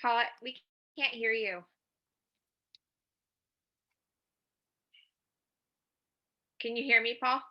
Paul, we can't hear you. Can you hear me, Paul?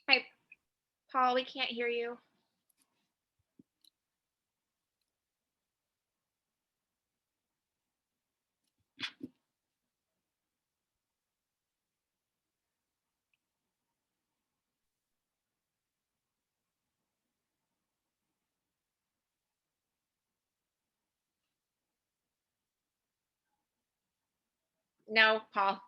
Hi, Paul, we can't hear you. No, Paul.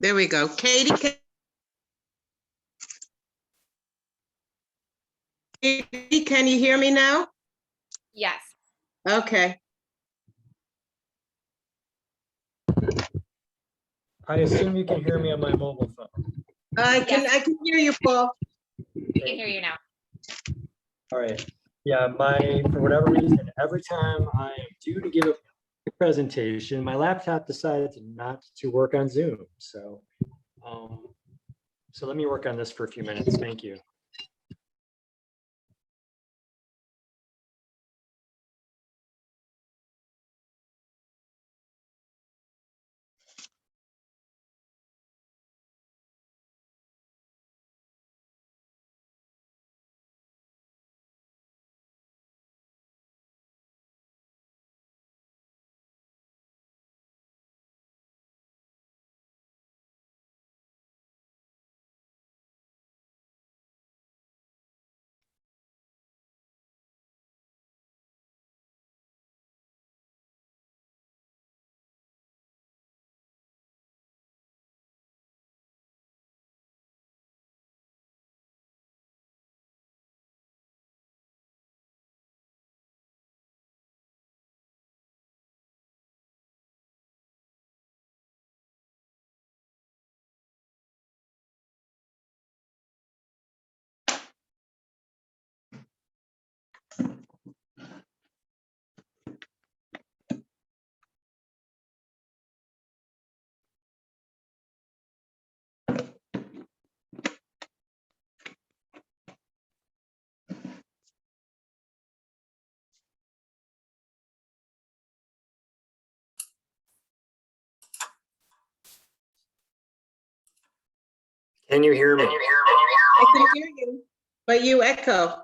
There we go. Katie, can you hear me now? Yes. Okay. I assume you can hear me on my mobile phone. I can hear you, Paul. We can hear you now. All right. Yeah, for whatever reason, every time I am due to give a presentation, my laptop decides not to work on Zoom. So let me work on this for a few minutes. Thank you. Can you hear me? I can hear you, but you echo.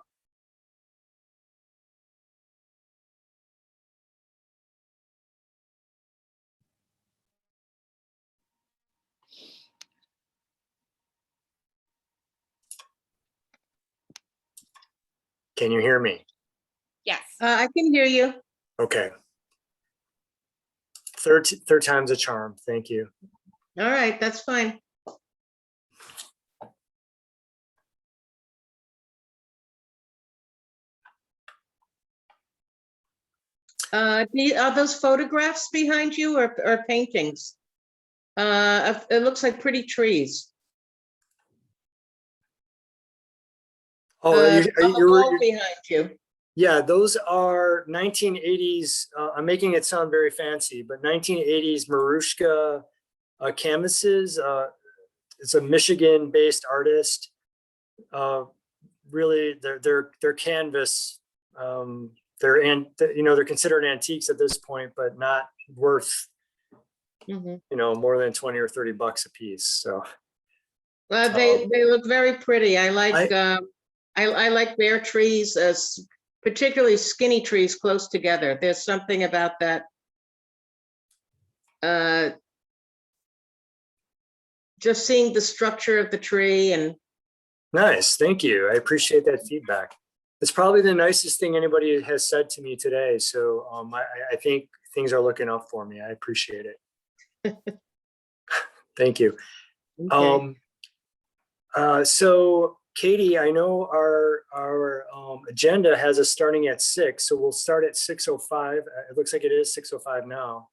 Can you hear me? Yes. I can hear you. Okay. Third time's a charm. Thank you. All right, that's fine. Are those photographs behind you or paintings? It looks like pretty trees. Oh, Wall behind you. Yeah, those are 1980s. I'm making it sound very fancy, but 1980s Marushka canvases. It's a Michigan-based artist. Really, they're canvas. They're considered antiques at this point, but not worth more than 20 or 30 bucks a piece. So they look very pretty. I like I like bare trees, particularly skinny trees close together. There's something about that. Just seeing the structure of the tree and. Nice, thank you. I appreciate that feedback. It's probably the nicest thing anybody has said to me today. So I think things are looking up for me. I appreciate it. Thank you. Okay. So Katie, I know our agenda has us starting at 6, so we'll start at 6:05. It looks like it is 6:05 now.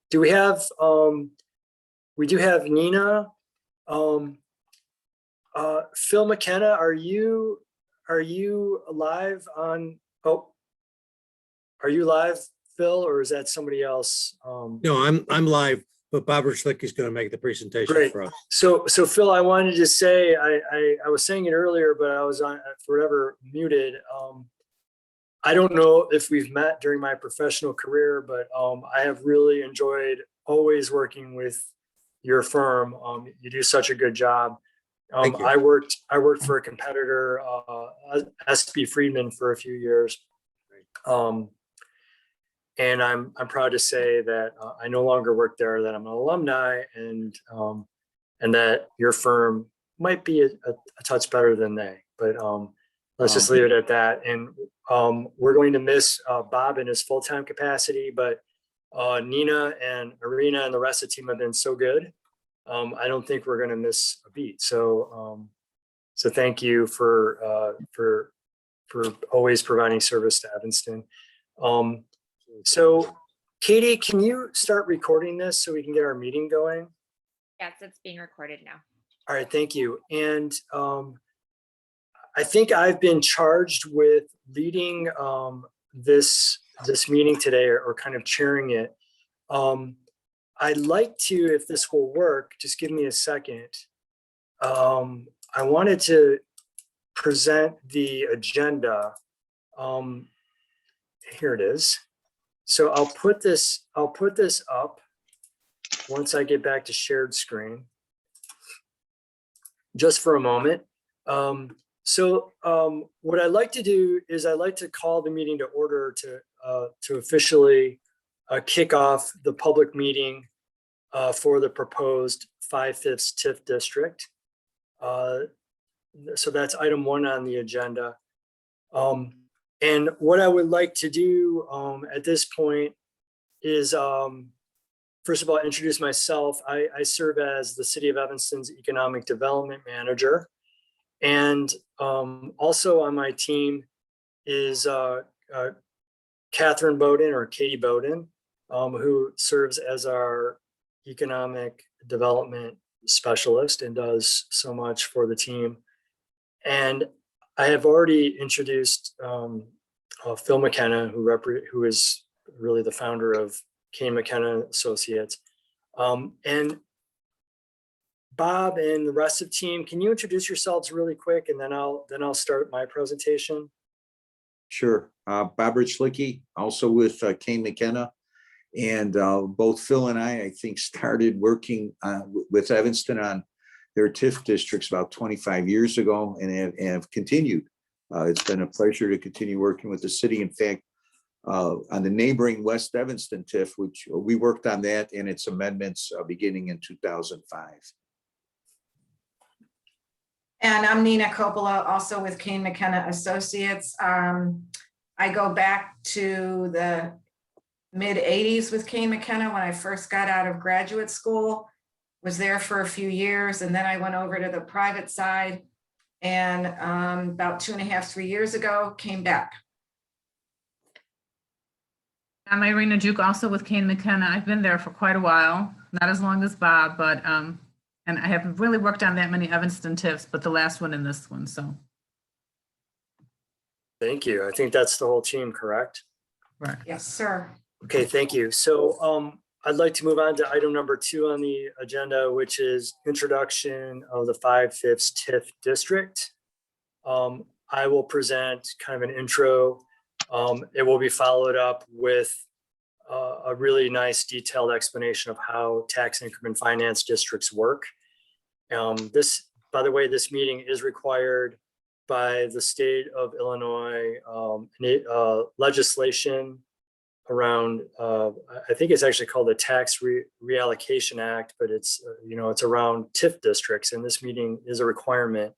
Do we have? We do have Nina. Phil McKenna, are you live on? Oh, are you live, Phil, or is that somebody else? No, I'm live, but Bob Schlick is going to make the presentation Great. for us. So Phil, I wanted to say, I was saying it earlier, but I was on forever muted. I don't know if we've met during my professional career, but I have really enjoyed always working with your firm. You do such a good job. Thank you. I worked for a competitor, SB Friedman, for a few years. And I'm proud to say that I no longer work there, that I'm an alumni, and that your firm might be a touch better than they. But let's just leave it at that. And we're going to miss Bob in his full-time capacity, but Nina and Arena and the rest of the team have been so good. I don't think we're going to miss a beat. So, so thank you for always providing service to Evanston. So Katie, can you start recording this so we can get our meeting going? Yes, it's being recorded now. All right, thank you. And I think I've been charged with leading this meeting today, or kind of chairing it. I'd like to, if this will work, just give me a second. I wanted to present the agenda. Here it is. So I'll put this up once I get back to shared screen. Just for a moment. So what I'd like to do is I'd like to call the meeting to order to officially kick off the public meeting for the proposed 5/5 TIF district. So that's item 1 on the agenda. And what I would like to do at this point is, first of all, introduce myself. I serve as the City of Evanston's Economic Development Manager. And also on my team is Catherine Bowden, or Katie Bowden, who serves as our Economic Development Specialist and does so much for the team. And I have already introduced Phil McKenna, who is really the founder of Kane McKenna Associates. And Bob and the rest of the team, can you introduce yourselves really quick, and then I'll start my presentation. Sure. Bob Richlicki, also with Kane McKenna. And both Phil and I think, started working with Evanston on their TIF districts about 25 years ago, and have continued. It's been a pleasure to continue working with the city. In fact, on the neighboring West Evanston TIF, which we worked on that and its amendments beginning in 2005. And I'm Nina Coppola, also with Kane McKenna Associates. I go back to the mid 80s with Kane McKenna when I first got out of graduate school, was there for a few years, and then I went over to the private side, and about 2.5, 3 years ago, came back. I'm Irina Juke, also with Kane McKenna. I've been there for quite a while, not as long as Bob, but and I haven't really worked on that many Evanston TIFs, but the last one and this one, so. Thank you. I think that's the whole team, correct? Right. Yes, sir. Okay, thank you. So I'd like to move on to item number 2 on the agenda, which is introduction of the 5/5 TIF district. I will present kind of an intro. It will be followed up with a really nice detailed explanation of how tax increment finance districts work. By the way, this meeting is required by the state of Illinois legislation around, I think it's actually called the Tax Reallocation Act, but it's, it's around TIF districts, and this meeting is a requirement.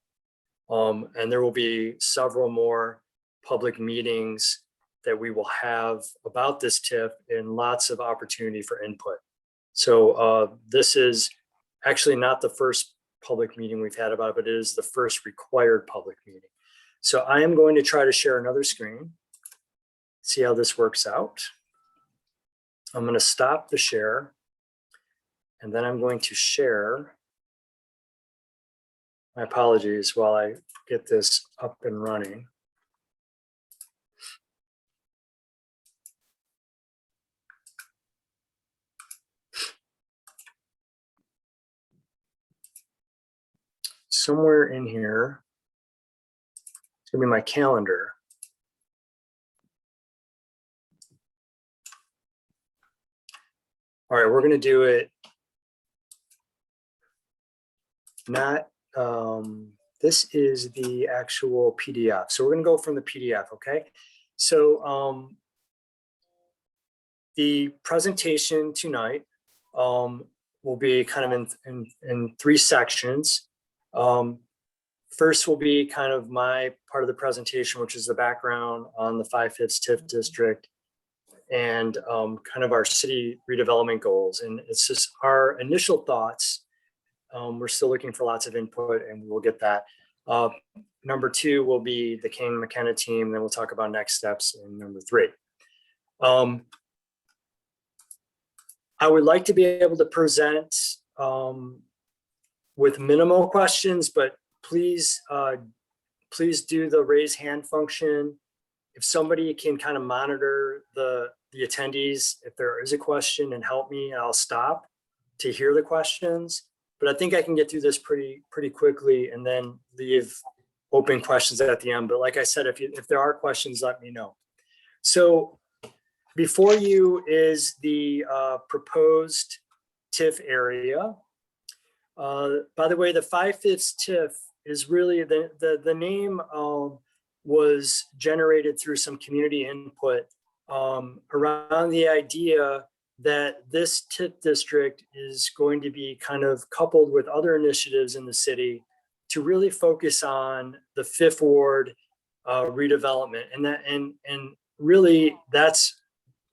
And there will be several more public meetings that we will have about this TIF, and lots of opportunity for input. So this is actually not the first public meeting we've had about it, but it is the first required public meeting. So I am going to try to share another screen, see how this works out. I'm going to stop the share, and then I'm going to share. My apologies while I get this up and running. Somewhere in here, it's gonna be my calendar. All right, we're gonna do it not, this is the actual PDF. So we're gonna go from the PDF, okay? So the presentation tonight will be kind of in 3 sections. First will be kind of my part of the presentation, which is the background on the 5/5 TIF district and kind of our city redevelopment goals. And it's just our initial thoughts We're still looking for lots of input and we'll get that. Number 2 will be the Kane McKenna team. Then we'll talk about next steps in number 3. I would like to be able to present with minimal questions, but please do the raise hand function. If somebody can kind of monitor the attendees, if there is a question, and help me, I'll stop to hear the questions. But I think I can get through this pretty quickly and then leave open questions at the end. But like I said, if there are questions, let me know. So before you is the proposed TIF area. By the way, the 5/5 TIF is really the name was generated through some community input around the idea that this TIF district is going to be kind of coupled with other initiatives in the city to really focus on the 5th Ward redevelopment. And really that's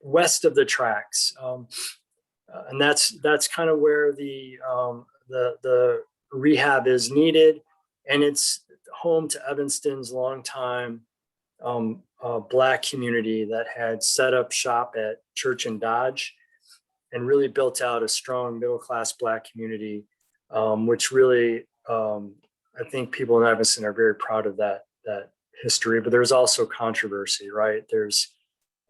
west of the tracks. And that's kind of where the rehab is needed. And it's home to Evanston's longtime Black community that had set up shop at Church and Dodge and really built out a strong middle-class Black community, which really, I think people in Evanston are very proud of that history. But there's also controversy, right? There's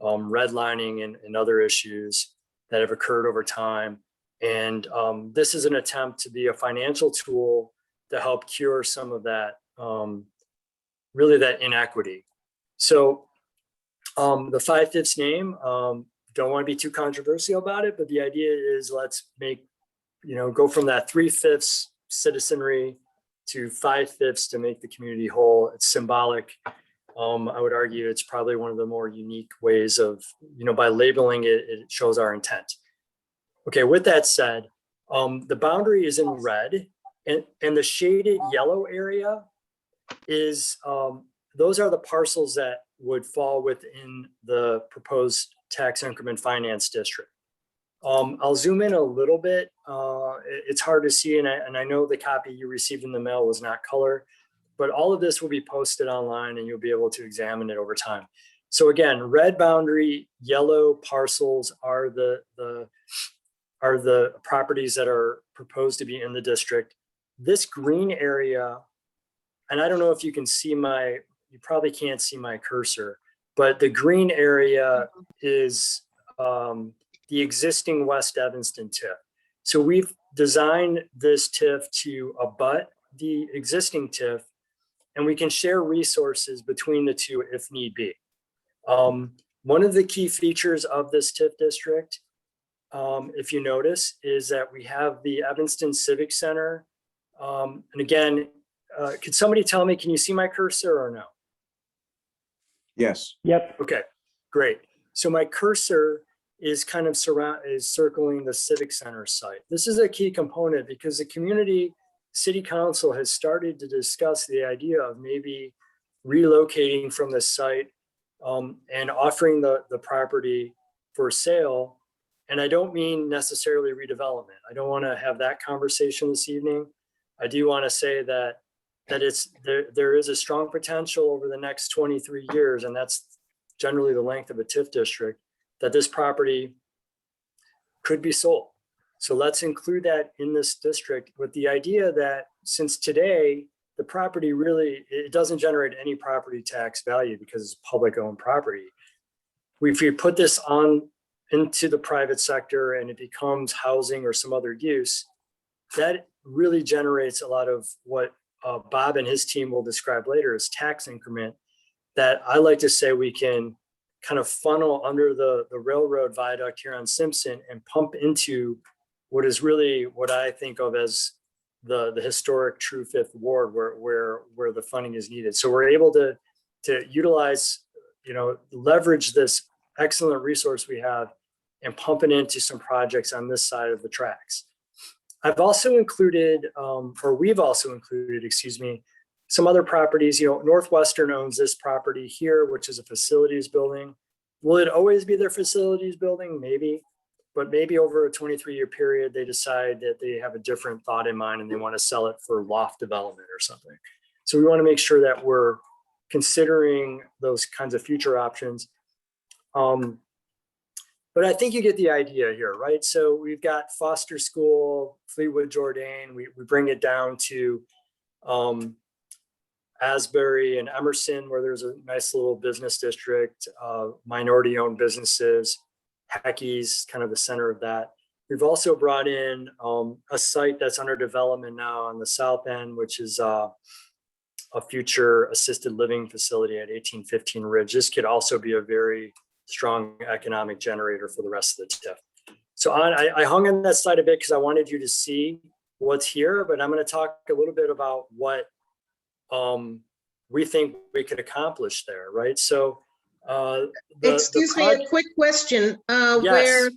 redlining and other issues that have occurred over time. And this is an attempt to be a financial tool to help cure some of that, really that inequity. So the 5/5 name, don't want to be too controversial about it, but the idea is let's make, go from that 3/5 citizenry to 5/5 to make the community whole. It's symbolic. I would argue it's probably one of the more unique ways of, by labeling it, it shows our intent. Okay, with that said, the boundary is in red and the shaded yellow area is, those are the parcels that would fall within the proposed tax increment finance district. I'll zoom in a little bit. It's hard to see, and I know the copy you received in the mail was not color, but all of this will be posted online and you'll be able to examine it over time. So again, red boundary, yellow parcels are the properties that are proposed to be in the district. This green area, and I don't know if you can see you probably can't see my cursor, but the green area is the existing West Evanston TIF. So we've designed this TIF to abut the existing TIF, and we can share resources between the two if need be. One of the key features of this TIF district, if you notice, is that we have the Evanston Civic Center. And again, could somebody tell me, can you see my cursor or no? Yes. Yep. Okay, great. So my cursor is kind of circling the Civic Center site. This is a key component because the community city council has started to discuss the idea of maybe relocating from the site and offering the property for sale. And I don't mean necessarily redevelopment. I don't want to have that conversation this evening. I do want to say that there is a strong potential over the next 23 years, and that's generally the length of a TIF district, that this property could be sold. So let's include that in this district with the idea that since today, the property really, it doesn't generate any property tax value because it's public owned property. If we put this into the private sector and it becomes housing or some other use, that really generates a lot of what Bob and his team will describe later as tax increment that I like to say we can kind of funnel under the railroad viaduct here on Simpson and pump into what is really what I think of as the historic true 5th Ward where the funding is needed. So we're able to utilize, leverage this excellent resource we have and pump it into some projects on this side of the tracks. I've also included, we've also included, some other properties. Northwestern owns this property here, which is a facilities building. Will it always be their facilities building? Maybe. but maybe over a 23-year period, they decide that they have a different thought in mind and they want to sell it for loft development or something. So we want to make sure that we're considering those kinds of future options. But I think you get the idea here, right? So we've got Foster School, Fleetwood Jourdain. We bring it down to Asbury and Emerson, where there's a nice little business district, minority-owned businesses. Heckey's kind of the center of that. We've also brought in a site that's under development now on the south end, which is a future assisted living facility at 1815 Ridge. This could also be a very strong economic generator for the rest of the TIF. So I hung on that slide a bit because I wanted you to see what's here, but I'm going to talk a little bit about what we think we could accomplish there, right? So Excuse me, a quick question. Yes.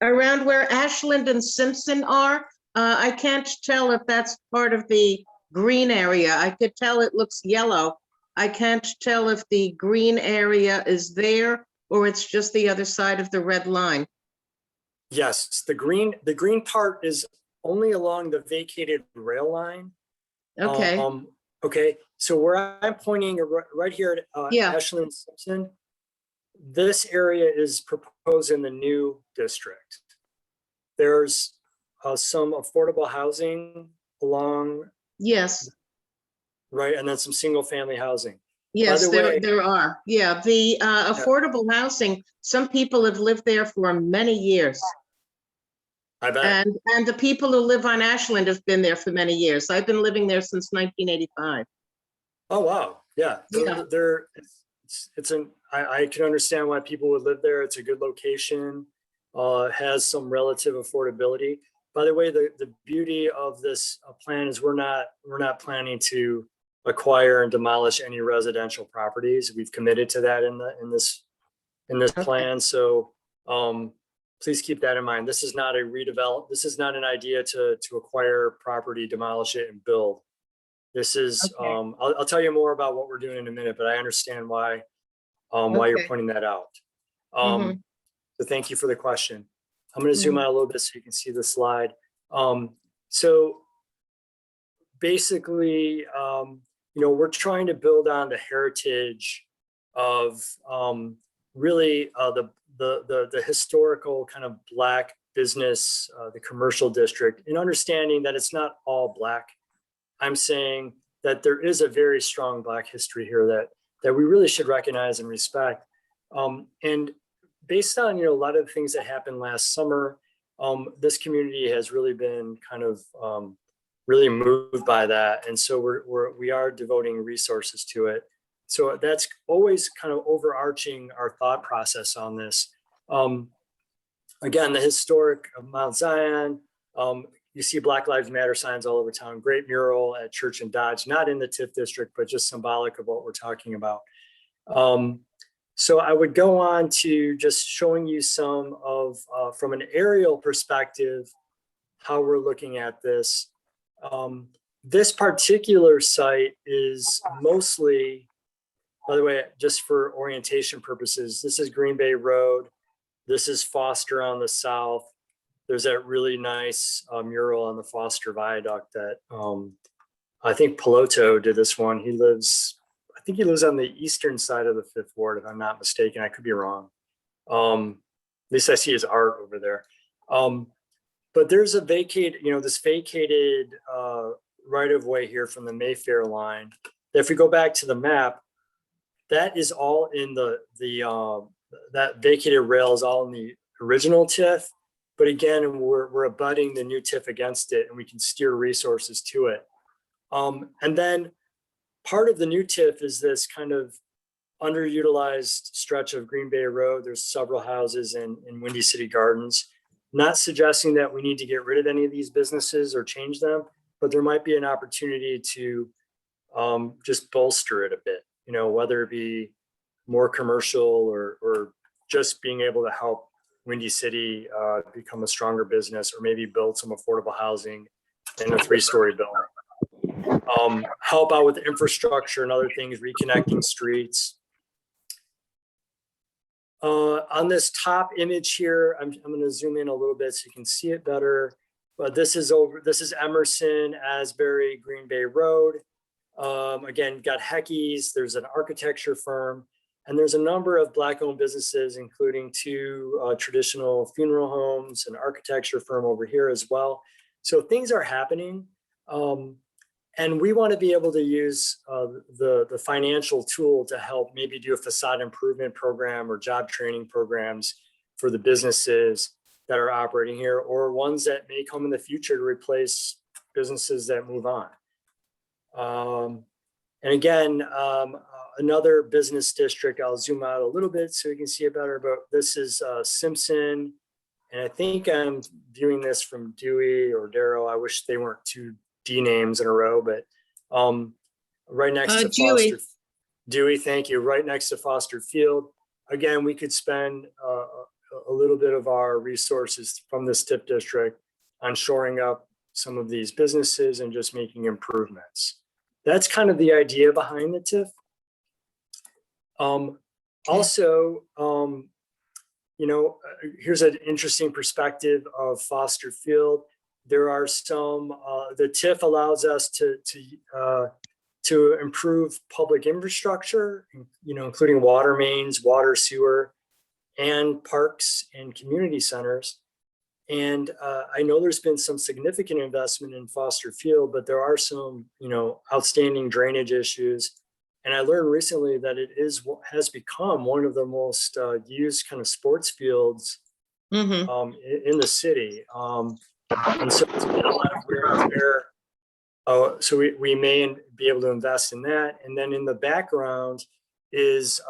Around where Ashland and Simpson are, I can't tell if that's part of the green area. I could tell it looks yellow. I can't tell if the green area is there or it's just the other side of the red line. Yes, the green part is only along the vacated rail line. Okay, Okay, so where I'm pointing right here at Yeah. Ashland and Simpson, this area is proposed in the new district. There's some affordable housing along, yes, right, and then some single family housing. yes, the way- there are. Yeah, the affordable housing, some people have lived there for many years. I bet. And the people who live on Ashland have been there for many years. I've been living there since 1985. Oh, wow. Yeah. Yeah. I can understand why people would live there. It's a good location, has some relative affordability. By the way, the beauty of this plan is we're not planning to acquire and demolish any residential properties. We've committed to that in this Okay. plan. So please keep that in mind. This is not a redevelop. This is not an idea to acquire property, demolish it, and build. This is, Okay. I'll tell you more about what we're doing in a minute, but I understand why you're Okay. pointing that out. Mhm. So thank you for the question. I'm going to zoom Mhm. out a little bit so you can see the slide. So basically, we're trying to build on the heritage of really the historical kind of Black business, the commercial district, and understanding that it's not all Black. I'm saying that there is a very strong Black history here that we really should recognize and respect. And based on a lot of the things that happened last summer, this community has really been kind of really moved by that, and so we are devoting resources to it. So that's always kind of overarching our thought process on this. Again, the historic of Mount Zion. You see Black Lives Matter signs all over town. Great mural at Church and Dodge, not in the TIF district, but just symbolic of what we're talking about. So I would go on to just showing you some of, from an aerial perspective, how we're looking at this. This particular site is mostly, by the way, just for orientation purposes, this is Green Bay Road. This is Foster on the south. There's that really nice mural on the Foster Viaduct that I think Piloto did this one. I think he lives on the eastern side of the 5th Ward, if I'm not mistaken. I could be wrong. At least I see his art over there. But there's a this vacated right of way here from the Mayfair line. If we go back to the map, that is all in that vacated rail is all in the original TIF. But again, we're abutting the new TIF against it, and we can steer resources to it. And then part of the new TIF is this kind of underutilized stretch of Green Bay Road. There's several houses in Windy City Gardens. Not suggesting that we need to get rid of any of these businesses or change them, but there might be an opportunity to just bolster it a bit, whether it be more commercial or just being able to help Windy City become a stronger business, or maybe build some affordable housing in a 3-story building. Help out with infrastructure and other things, reconnecting streets. On this top image here, I'm going to zoom in a little bit so you can see it better. But this is Emerson, Asbury, Green Bay Road. Again, you've got Heckey's, there's an architecture firm, and there's a number of Black-owned businesses, including two traditional funeral homes, an architecture firm over here as well. So things are happening. And we want to be able to use the financial tool to help maybe do a facade improvement program or job training programs for the businesses that are operating here, or ones that may come in the future to replace businesses that move on. And again, another business district, I'll zoom out a little bit so you can see it better, but this is Simpson. And I think I'm viewing this from Dewey or Darrow. I wish they weren't two D names in a row, but right next to Dewey. Foster. Dewey, thank you. Right next to Foster Field. Again, we could spend a little bit of our resources from this TIF district on shoring up some of these businesses and just making improvements. That's kind of the idea behind the TIF. Also, here's an interesting perspective of Foster Field. There are some, the TIF allows us to improve public infrastructure, including water mains, water, sewer, and parks and community centers. And I know there's been some significant investment in Foster Field, but there are some, outstanding drainage issues. And I learned recently that it has become one of the most used kind of sports fields in the city. And so it's been a lot of wear and tear. So we may be able to invest in that. And then in the background is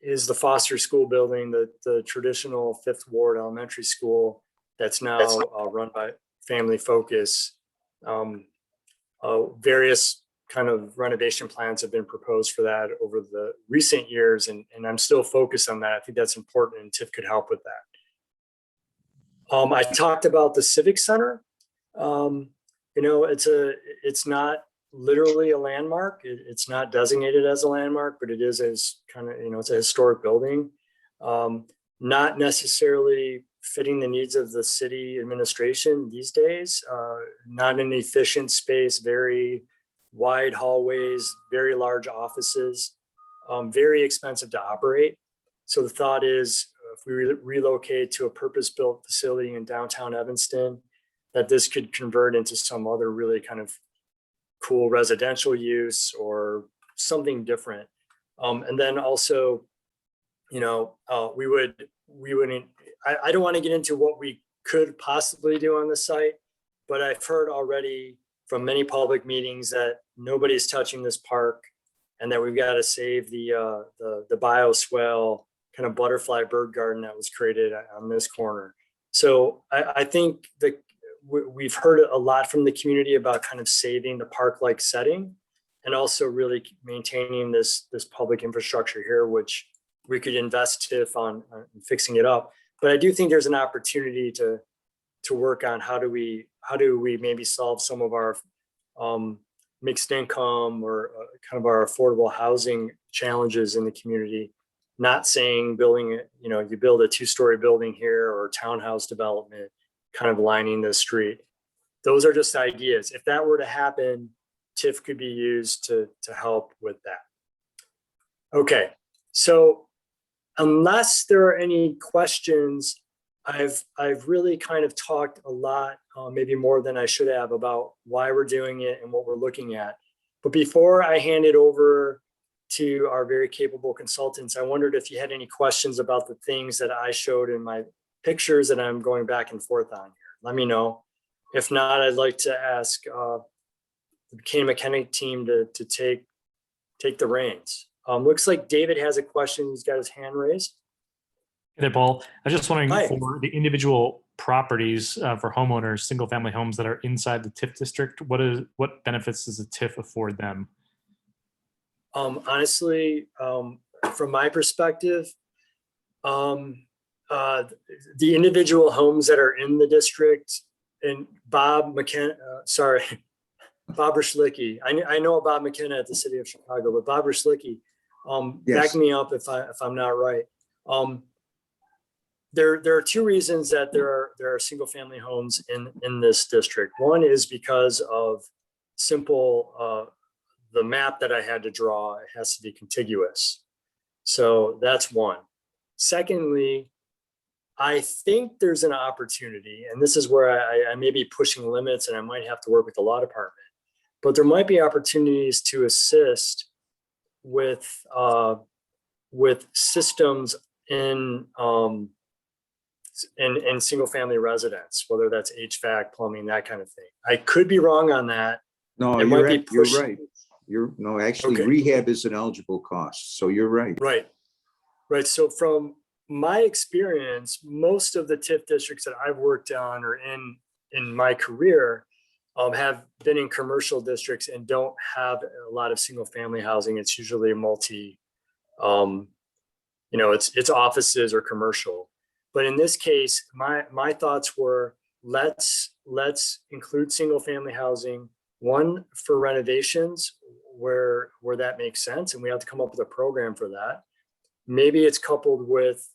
the Foster School building, the traditional Fifth Ward Elementary School that's now run by Family Focus. Various kind of renovation plans have been proposed for that over the recent years, and I'm still focused on that. I think that's important, and TIF could help with that. I talked about the Civic Center. It's not literally a landmark. It's not designated as a landmark, but it is as kind of, it's a historic building. Not necessarily fitting the needs of the city administration these days. Not an efficient space, very wide hallways, very large offices, very expensive to operate. So the thought is, if we relocate to a purpose-built facility in downtown Evanston, that this could convert into some other really kind of cool residential use or something different. And then also, I don't want to get into what we could possibly do on the site, but I've heard already from many public meetings that nobody's touching this park and that we've got to save the bioswale kind of butterfly bird garden that was created on this corner. So I think that we've heard a lot from the community about kind of saving the park-like setting and also really maintaining this public infrastructure here, which we could invest TIF on fixing it up. But I do think there's an opportunity to work on how do we maybe solve some of our mixed income or kind of our affordable housing challenges in the community. Not saying building it, you build a 2-story building here or townhouse development kind of lining the street. Those are just ideas. If that were to happen, TIF could be used to help with that. Okay, so unless there are any questions, I've really kind of talked a lot, maybe more than I should have, about why we're doing it and what we're looking at. But before I hand it over to our very capable consultants, I wondered if you had any questions about the things that I showed in my pictures that I'm going back and forth on here. Let me know. If not, I'd like to ask the Kane McKenna team to take the reins. Looks like David has a question. He's got his hand raised. Hey, Paul. I was just wondering, Hi. for the individual properties for homeowners, single-family homes that are inside the TIF district, what benefits does the TIF afford them? Honestly, from my perspective, the individual homes that are in the district, and Bob Ryschlicki. I know Bob McKenna at the City of Chicago, but Bob Ryschlicki, Yes. back me up if I'm not right. There are two reasons that there are single family homes in this district. One is because of simple, the map that I had to draw, it has to be contiguous. So that's one. Secondly, I think there's an opportunity, and this is where I may be pushing limits and I might have to work with the law department, but there might be opportunities to assist with systems in single family residence, whether that's HVAC, plumbing, that kind of thing. I could be wrong on that. No, It you're might be right. You're pushing- right. No, actually Okay. rehab is an eligible cost. So you're right. Right. Right. So from my experience, most of the TIF districts that I've worked on or in my career have been in commercial districts and don't have a lot of single family housing. It's usually multi, it's offices or commercial. But in this case, my thoughts were let's include single family housing, one for renovations where that makes sense, and we have to come up with a program for that. Maybe it's coupled with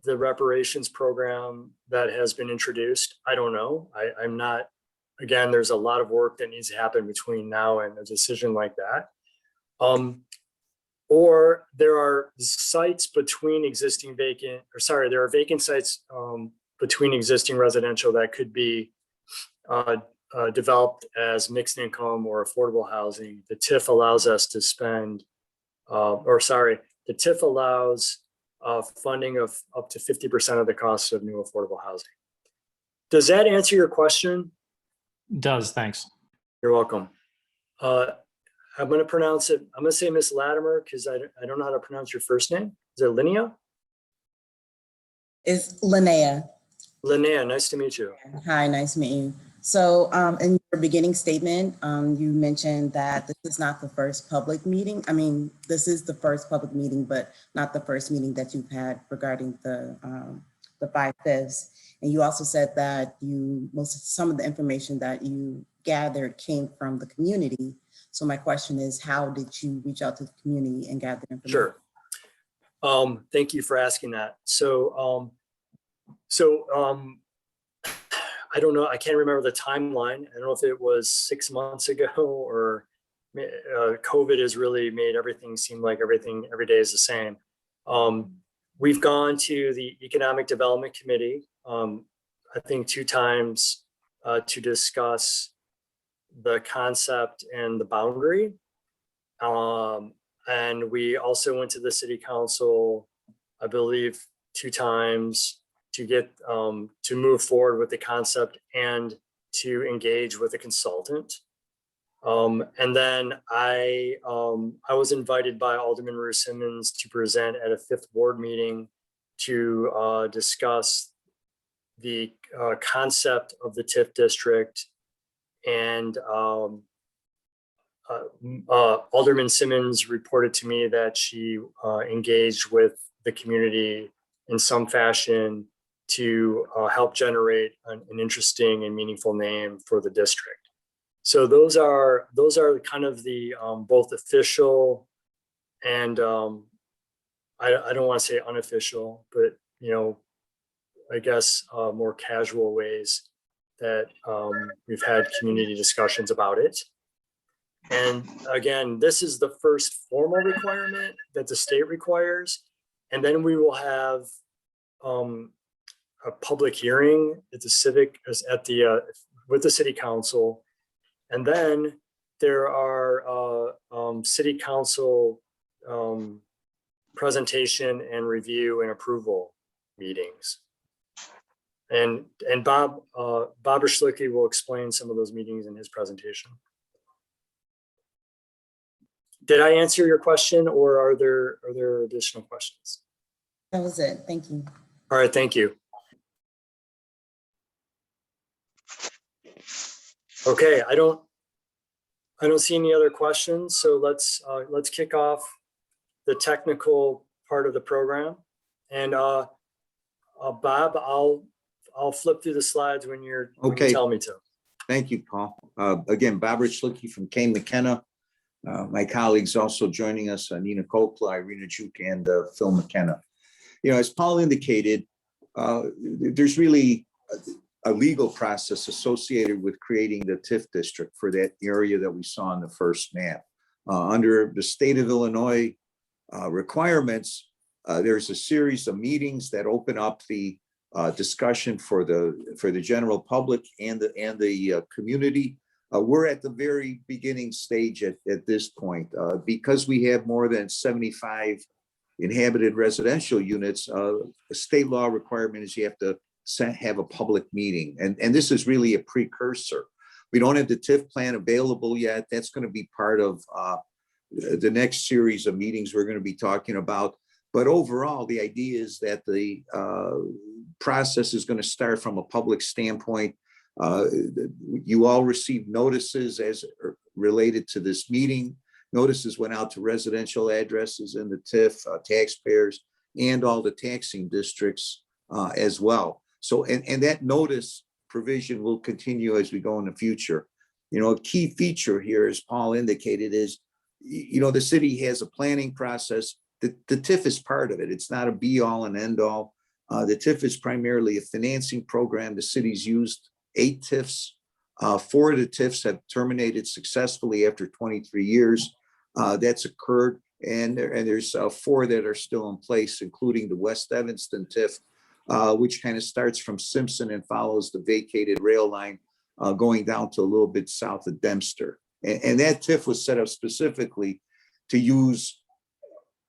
the reparations program that has been introduced. I don't know. I'm not, again, there's a lot of work that needs to happen between now and a decision like that. Or there are sites between existing there are vacant sites between existing residential that could be developed as mixed income or affordable housing. The TIF allows us to spend, the TIF allows funding of up to 50% of the cost of new affordable housing. Does that answer your question? Does, thanks. You're welcome. I'm going to pronounce it. I'm going to say Miss Latimer because I don't know how to pronounce your first name. Is it Linnea? It's Linnea. Linnea, nice to meet you. Hi, nice to meet you. So in your beginning statement, you mentioned that this is not the first public meeting. I mean, this is the first public meeting, but not the first meeting that you've had regarding the 5/5. And you also said that some of the information that you gathered came from the community. So my question is, how did you reach out to the community and gather information? Sure. Thank you for asking that. So I don't know. I can't remember the timeline. I don't know if it was 6 months ago or COVID has really made everything seem like every day is the same. We've gone to the Economic Development Committee, I think 2 times to discuss the concept and the boundary. And we also went to the city council, I believe 2 times to get to move forward with the concept and to engage with a consultant. And then I was invited by Alderman Ruth Simmons to present at a 5th ward meeting to discuss the concept of the TIF district. And Alderman Simmons reported to me that she engaged with the community in some fashion to help generate an interesting and meaningful name for the district. So those are kind of the both official and I don't want to say unofficial, but I guess more casual ways that we've had community discussions about it. And again, this is the first formal requirement that the state requires. And then we will have a public hearing at the with the city council. And then there are city council presentation and review and approval meetings. And Bob Schlicke will explain some of those meetings in his presentation. Did I answer your question, or are there additional questions? That was it. Thank you. All right, thank you. Okay, I don't see any other questions, so let's kick off the technical part of the program. And Bob, I'll flip through the slides when you tell me to. Thank you, Paul. Again, Bob Schlicke from Kane McKenna. My colleagues also joining us, Nina Coppola, Irina Juk, and Phil McKenna. as Paul indicated, there's really a legal process associated with creating the TIF district for that area that we saw in the first map. Under the state of Illinois requirements, there's a series of meetings that open up the discussion for the general public and the community. We're at the very beginning stage at this point. Because we have more than 75 inhabited residential units, a state law requirement is you have to have a public meeting. And this is really a precursor. We don't have the TIF plan available yet. That's going to be part of the next series of meetings we're going to be talking about. But overall, the idea is that the process is going to start from a public standpoint. You all received notices as related to this meeting. Notices went out to residential addresses in the TIF, taxpayers, and all the taxing districts as well. So, and that notice provision will continue as we go in the future. A key feature here, as Paul indicated, is, the city has a planning process. The TIF is part of it. It's not a be all and end all. The TIF is primarily a financing program. The city's used 8 TIFs. 4 of the TIFs have terminated successfully after 23 years. That's occurred. And there's 4 that are still in place, including the West Evanston TIF, which kind of starts from Simpson and follows the vacated rail line going down to a little bit south of Dempster. And that TIF was set up specifically to use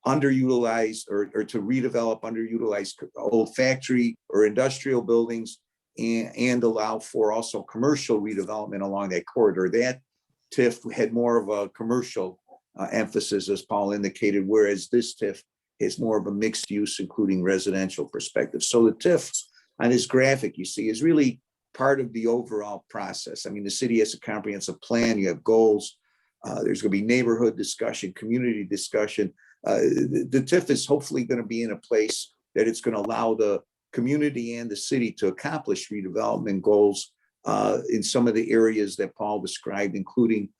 underutilized or to redevelop underutilized old factory or industrial buildings and allow for also commercial redevelopment along that corridor. That TIF had more of a commercial emphasis, as Paul indicated, whereas this TIF is more of a mixed use, including residential perspective. So the TIF on this graphic you see is really part of the overall process. I mean, the city has a comprehensive plan. You have goals. There's going to be neighborhood discussion, community discussion. The TIF is hopefully going to be in a place that it's going to allow the community and the city to accomplish redevelopment goals in some of the areas that Paul described, including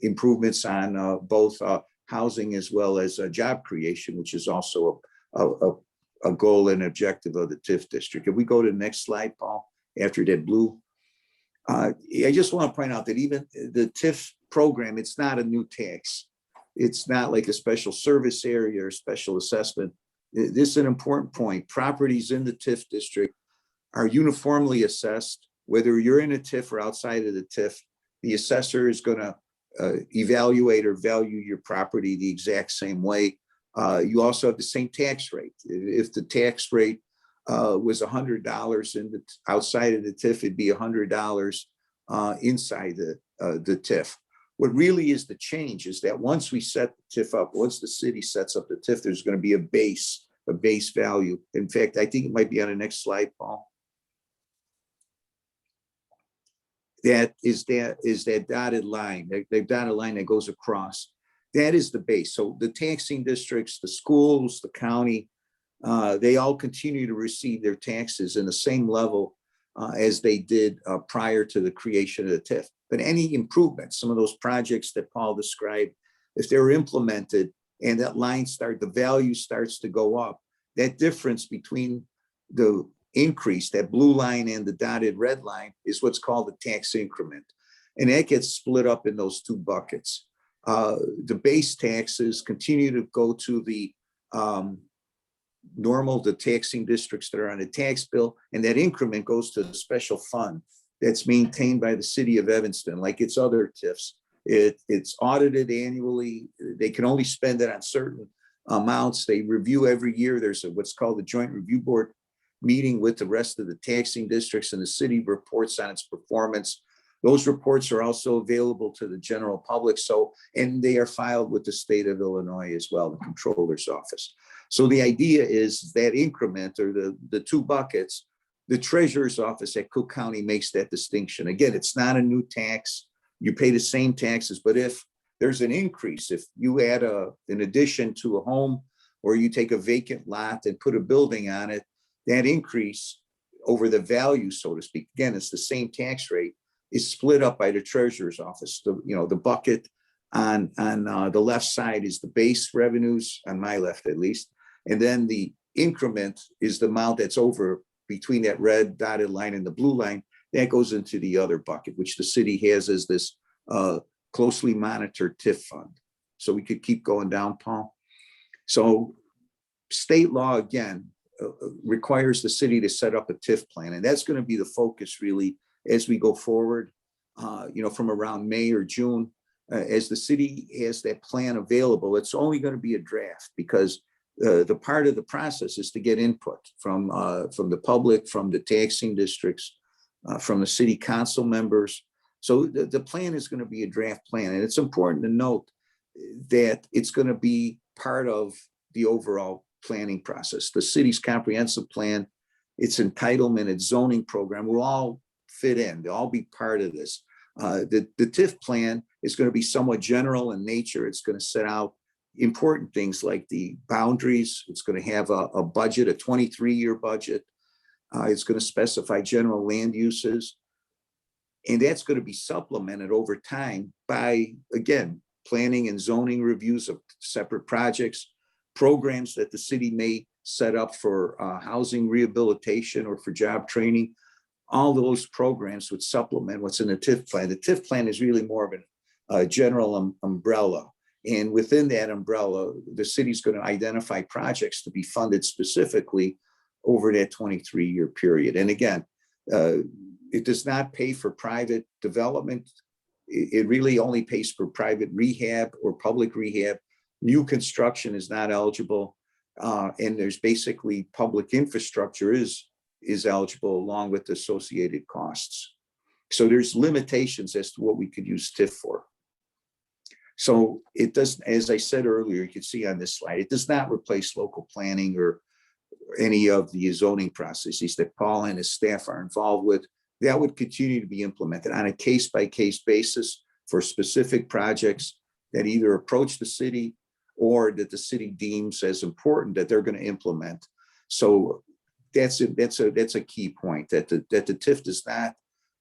improvements on both housing as well as job creation, which is also a goal and objective of the TIF district. If we go to the next slide, Paul, after that blue. I just want to point out that even the TIF program, it's not a new tax. It's not like a special service area or special assessment. This is an important point. Properties in the TIF district are uniformly assessed, whether you're in a TIF or outside of the TIF. The assessor is going to evaluate or value your property the exact same way. You also have the same tax rate. If the tax rate was $100 in the outside of the TIF, it'd be $100 inside the TIF. What really is the change is that once we set the TIF up, once the city sets up the TIF, there's going to be a base value. In fact, I think it might be on the next slide, Paul. That is that dotted line, the dotted line that goes across. That is the base. So the taxing districts, the schools, the county, they all continue to receive their taxes in the same level as they did prior to the creation of the TIF. But any improvements, some of those projects that Paul described, if they're implemented and that line the value starts to go up, that difference between the increase, that blue line and the dotted red line, is what's called the tax increment. And that gets split up in those 2 buckets. The base taxes continue to go to the the taxing districts that are on the tax bill, and that increment goes to the special fund that's maintained by the City of Evanston, like its other TIFs. It's audited annually. They can only spend it on certain amounts. They review every year. There's what's called the Joint Review Board meeting with the rest of the taxing districts, and the city reports on its performance. Those reports are also available to the general public. And they are filed with the state of Illinois as well, the controller's office. So the idea is that increment, or the 2 buckets, the treasurer's office at Cook County makes that distinction. Again, it's not a new tax. You pay the same taxes, but if there's an increase, if you add an addition to a home, or you take a vacant lot and put a building on it, that increase over the value, so to speak, again, it's the same tax rate, is split up by the treasurer's office. The bucket on the left side is the base revenues, on my left at least, and then the increment is the amount that's over between that red dotted line and the blue line. That goes into the other bucket, which the city has as this closely monitored TIF fund. So we could keep going down, Paul. So state law, again, requires the city to set up a TIF plan. And that's going to be the focus really as we go forward, from around May or June. As the city has that plan available, it's only going to be a draft because the part of the process is to get input from the public, from the taxing districts, from the city council members. So the plan is going to be a draft plan. And it's important to note that it's going to be part of the overall planning process. The city's comprehensive plan, its entitlement, its zoning program will all fit in. They'll all be part of this. The TIF plan is going to be somewhat general in nature. It's going to set out important things like the boundaries. It's going to have a budget, a 23-year budget. It's going to specify general land uses. And that's going to be supplemented over time by, again, planning and zoning reviews of separate projects, programs that the city may set up for housing rehabilitation or for job training. All those programs would supplement what's in the TIF plan. The TIF plan is really more of a general umbrella. And within that umbrella, the city's going to identify projects to be funded specifically over that 23-year period. And again, it does not pay for private development. It really only pays for private rehab or public rehab. New construction is not eligible. And there's basically public infrastructure is eligible along with associated costs. So there's limitations as to what we could use TIF for. So it does, as I said earlier, you can see on this slide, it does not replace local planning or any of the zoning processes that Paul and his staff are involved with. That would continue to be implemented on a case-by-case basis for specific projects that either approach the city or that the city deems as important that they're going to implement. So that's a key point, that the TIF does not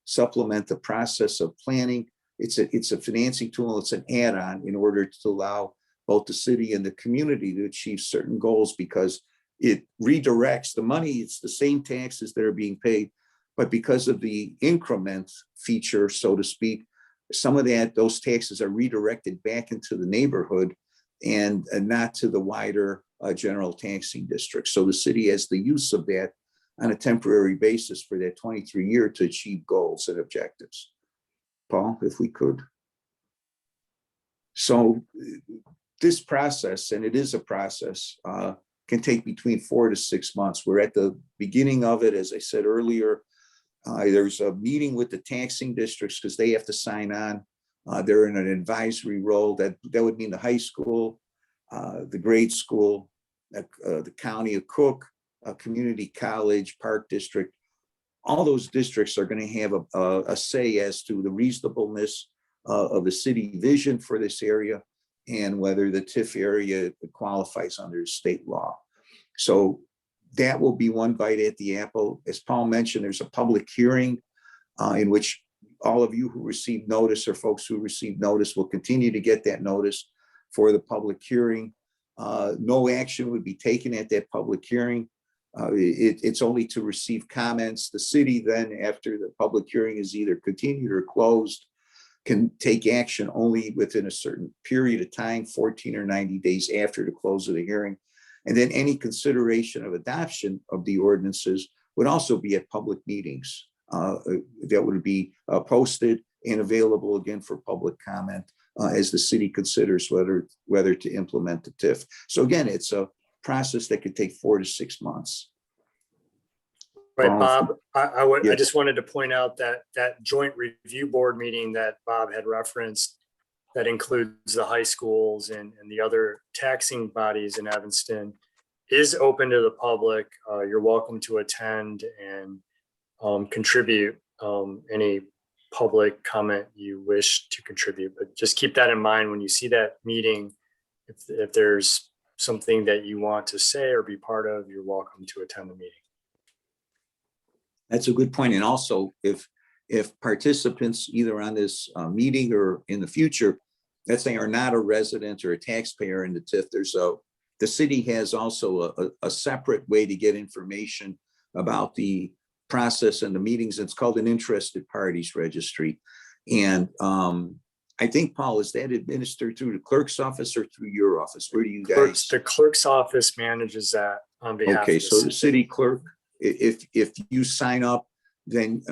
supplement the process of planning. It's a financing tool. It's an add-on in order to allow both the city and the community to achieve certain goals, because it redirects the money. It's the same taxes that are being paid, but because of the increment feature, so to speak, some of those taxes are redirected back into the neighborhood and not to the wider general taxing district. So the city has the use of that on a temporary basis for that 23-year to achieve goals and objectives. Paul, if we could. So this process, and it is a process, can take between 4 to 6 months. We're at the beginning of it. As I said earlier, there's a meeting with the taxing districts because they have to sign on. They're in an advisory role. That would mean the high school, the grade school, the county of Cook, community college, park district. All those districts are going to have a say as to the reasonableness of the city vision for this area and whether the TIF area qualifies under state law. So that will be one bite at the apple. As Paul mentioned, there's a public hearing in which all of you who received notice or folks who received notice will continue to get that notice for the public hearing. No action would be taken at that public hearing. It's only to receive comments. The city then, after the public hearing is either continued or closed, can take action only within a certain period of time, 14 or 90 days after the close of the hearing. And then any consideration of adoption of the ordinances would also be at public meetings that would be posted and available again for public comment as the city considers whether to implement the TIF. So again, it's a process that could take 4 to 6 months. Right, Bob, I Yeah. just wanted to point out that joint review board meeting that Bob had referenced, that includes the high schools and the other taxing bodies in Evanston, is open to the public. You're welcome to attend and contribute any public comment you wish to contribute. But just keep that in mind when you see that meeting. If there's something that you want to say or be part of, you're welcome to attend the meeting. That's a good point. And also, if participants either on this meeting or in the future, let's say are not a resident or a taxpayer in the TIF, there's a the city has also a separate way to get information about the process and the meetings. It's called an interested parties registry. And I think, Paul, is that administered through the clerk's office or through your office? Where do you guys? The clerk's office manages that on behalf. Okay, of so the city clerk, if you sign up, then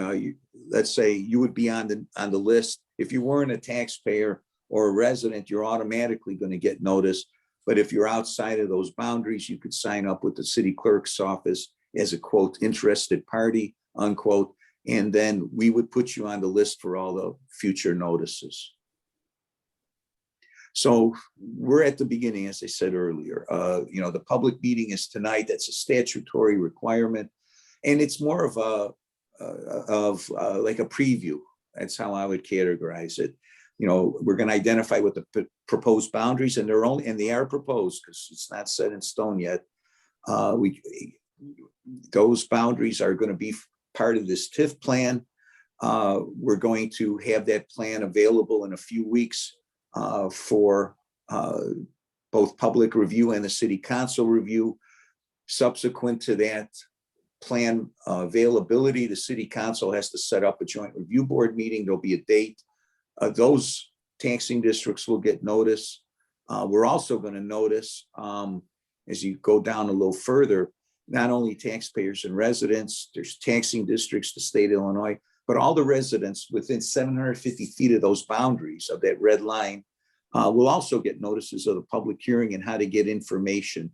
let's say you would be on the list. If you weren't a taxpayer or a resident, you're automatically going to get notice. But if you're outside of those boundaries, you could sign up with the city clerk's office as a quote interested party, unquote, and then we would put you on the list for all the future notices. So we're at the beginning, as I said earlier. The public meeting is tonight. That's a statutory requirement, and it's more of like a preview. That's how I would categorize it. We're going to identify what the proposed boundaries, and they are proposed because it's not set in stone yet. Those boundaries are going to be part of this TIF plan. We're going to have that plan available in a few weeks for both public review and the city council review. Subsequent to that plan availability, the city council has to set up a joint review board meeting. There'll be a date. Those taxing districts will get notice. We're also going to notice, as you go down a little further, not only taxpayers and residents, there's taxing districts, the state of Illinois, but all the residents within 750 feet of those boundaries of that red line will also get notices of the public hearing and how to get information.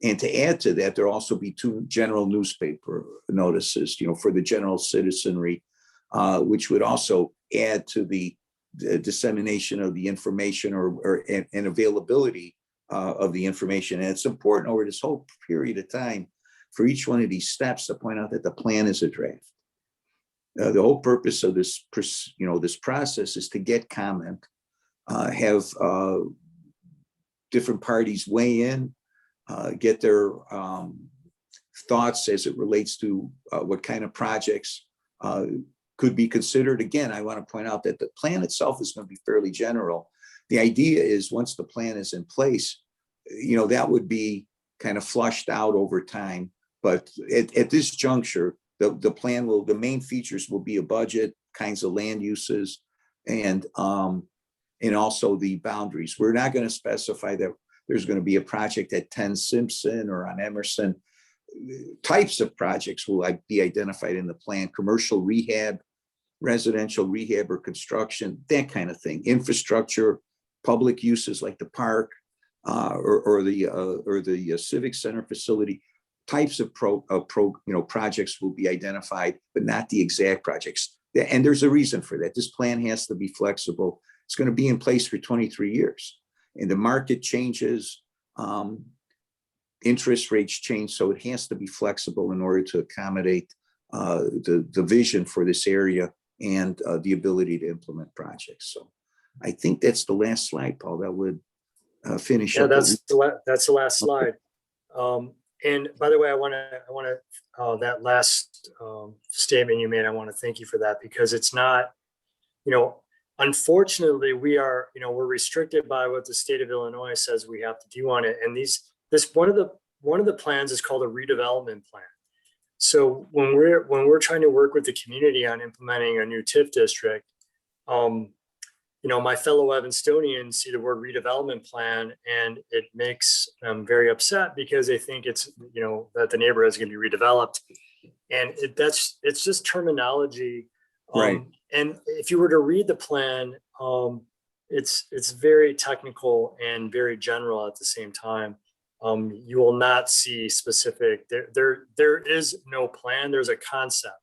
And to add to that, there'll also be 2 general newspaper notices, for the general citizenry, which would also add to the dissemination of the information and availability of the information. And it's important over this whole period of time for each one of these steps to point out that the plan is a draft. The whole purpose of this process is to get comment, have different parties weigh in, get their thoughts as it relates to what kind of projects could be considered. Again, I want to point out that the plan itself is going to be fairly general. The idea is once the plan is in place, that would be kind of flushed out over time. But at this juncture, the main features will be a budget, kinds of land uses, and also the boundaries. We're not going to specify that there's going to be a project at 10 Simpson or on Emerson. Types of projects will be identified in the plan: commercial rehab, residential rehab or construction, that kind of thing. Infrastructure, public uses like the park or the Civic Center facility. Types of projects will be identified, but not the exact projects. And there's a reason for that. This plan has to be flexible. It's going to be in place for 23 years. And the market changes, interest rates change, so it has to be flexible in order to accommodate the vision for this area and the ability to implement projects. So I think that's the last slide, Paul. That would finish up. That's the last slide. And by the way, I want to that last statement you made, I want to thank you for that, because it's not, unfortunately, we're restricted by what the state of Illinois says we have to do on it. And one of the plans is called a redevelopment plan. So when we're trying to work with the community on implementing a new TIF district, my fellow Evanstonians see the word redevelopment plan and it makes them very upset because they think it's, that the neighborhood is going to be redeveloped. And it's just terminology. Right. And if you were to read the plan, it's very technical and very general at the same time. You will not see specific, there is no plan, there's a concept.